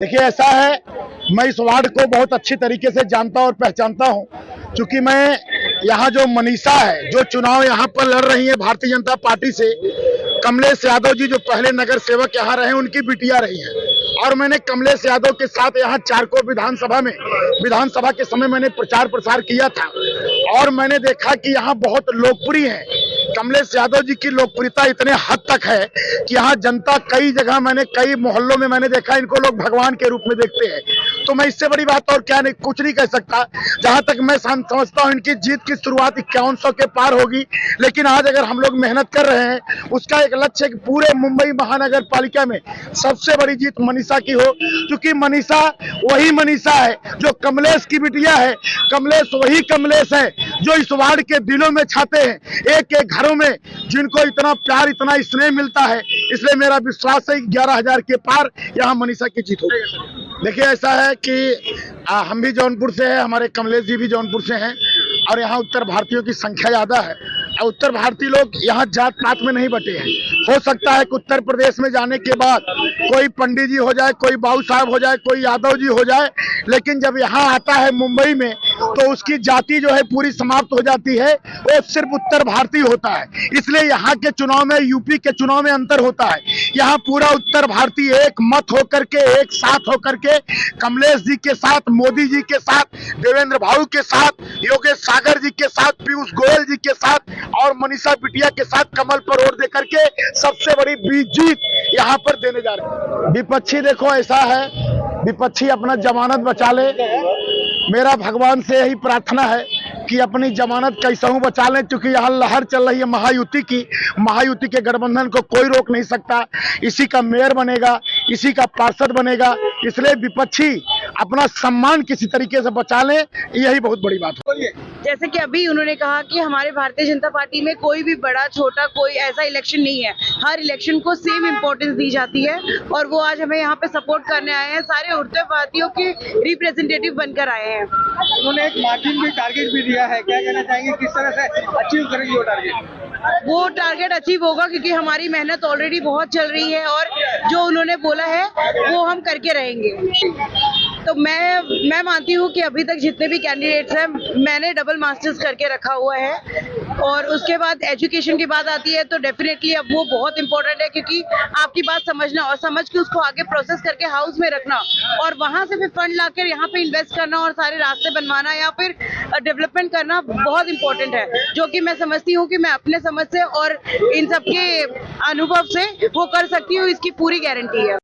देखिए ऐसा है, मैं इस वार्ड को बहुत अच्छी तरीके से जानता और पहचानता हूं, क्योंकि मैं यहाँ जो मनीषा है, जो चुनाव यहाँ पर लड़ रही है भारतीय जनता पार्टी से, कमलेश यादव जी जो पहले नगर सेवक यहाँ रहे, उनकी बिटिया रही है। और मैंने कमलेश यादव के साथ यहाँ चारकोल विधानसभा के समय मैंने प्रचार प्रसार किया था, और मैंने देखा कि यहाँ बहुत लोकप्रिय है। कमलेश यादव जी की लोकप्रियता इतने हद तक है कि यहाँ जनता कई जगह, मैंने कई मोहल्लों में मैंने देखा, इनको लोग भगवान के रूप में देखते हैं। तो मैं इससे बड़ी बात और क्या नहीं, कुछ नहीं कह सकता। जहां तक मैं समझता हूं इनकी जीत की शुरुआत 5100 के पार होगी, लेकिन आज अगर हम लोग मेहनत कर रहे हैं, उसका एक लक्ष्य है कि पूरे मुंबई महानगर पालिका में सबसे बड़ी जीत मनीषा की हो, क्योंकि मनीषा वही मनीषा है जो कमलेश की बिटिया है। कमलेश वही कमलेश है जो इस वार्ड के दिलों में छाते हैं, एक एक घरों में, जिनको इतना प्यार, इतना स्नेह मिलता है। इसलिए मेरा विश्वास है 11,000 के पार यहाँ मनीषा की जीत होगी। देखिए ऐसा है कि हम भी जौनपुर से हैं, हमारे कमलेश जी भी जौनपुर से हैं, और यहाँ उत्तर भारतीयों की संख्या ज्यादा है। उत्तर भारतीय लोग यहाँ जात पात में नहीं बटे हैं। हो सकता है कि उत्तर प्रदेश में जाने के बाद कोई पंडित जी हो जाए, कोई बाबू साहब हो जाए, कोई यादव जी हो जाए, लेकिन जब यहाँ आता है मुंबई में तो उसकी जाति जो है पूरी समाप्त हो जाती है। वो सिर्फ उत्तर भारतीय होता है। इसलिए यहाँ के चुनाव में, यूपी के चुनाव में अंतर होता है। यहाँ पूरा उत्तर भारतीय एक मत होकर के, एक साथ होकर के, कमलेश जी के साथ, मोदी जी के साथ, देवेंद्र भाऊ के साथ, योगेश सागर जी के साथ, पीयूष गोयल जी के साथ और मनीषा बिटिया के साथ कमल पर वोट देकर के सबसे बड़ी जीत यहाँ पर देने जा रहे हैं। विपक्षी देखो ऐसा है, विपक्षी अपना जमानत बचा ले। मेरा भगवान से यही प्रार्थना है कि अपनी जमानत कैसे बचा लें, क्योंकि यहाँ लहर चल रही है महायुति की। महायुति के गठबंधन को कोई रोक नहीं सकता। इसी का मेयर बनेगा, इसी का पार्षद बनेगा। इसलिए विपक्षी अपना सम्मान किसी तरीके से बचा लें, यही बहुत बड़ी बात है। जैसे कि अभी उन्होंने कहा कि हमारे भारतीय जनता पार्टी में कोई भी बड़ा छोटा कोई ऐसा इलेक्शन नहीं है, हर इलेक्शन को सेम इम्पोर्टेंस दी जाती है, और वो आज हमें यहाँ पे सपोर्ट करने आए हैं, सारे उत्तर भारतीयों के रिप्रेजेंटेटिव बनकर आए हैं। उन्होंने एक मार्जिन भी, टारगेट भी दिया है, क्या कहना चाहेंगे, किस तरह से अचीव करेंगे वो टारगेट? वो टारगेट अचीव होगा क्योंकि हमारी मेहनत ऑलरेडी बहुत चल रही है, और जो उन्होंने बोला है वो हम करके रहेंगे। तो मैं मानती हूँ कि अभी तक जितने भी कैंडिडेट्स हैं, मैंने डबल मास्टर्स करके रखा हुआ है, और उसके बाद एजुकेशन की बात आती है तो डेफिनेटली अब वो बहुत इंपॉर्टेंट है, क्योंकि आपकी बात समझना और समझ के उसको आगे प्रोसेस करके हाउस में रखना, और वहां से फिर फंड लाकर यहाँ पे इन्वेस्ट करना और सारे रास्ते बनवाना या फिर डेवलपमेंट करना बहुत इंपॉर्टेंट है, जो कि मैं समझती हूँ कि मैं अपने समझ से और इन सबके अनुभव से वो कर सकती हूँ, इसकी पूरी गारंटी है।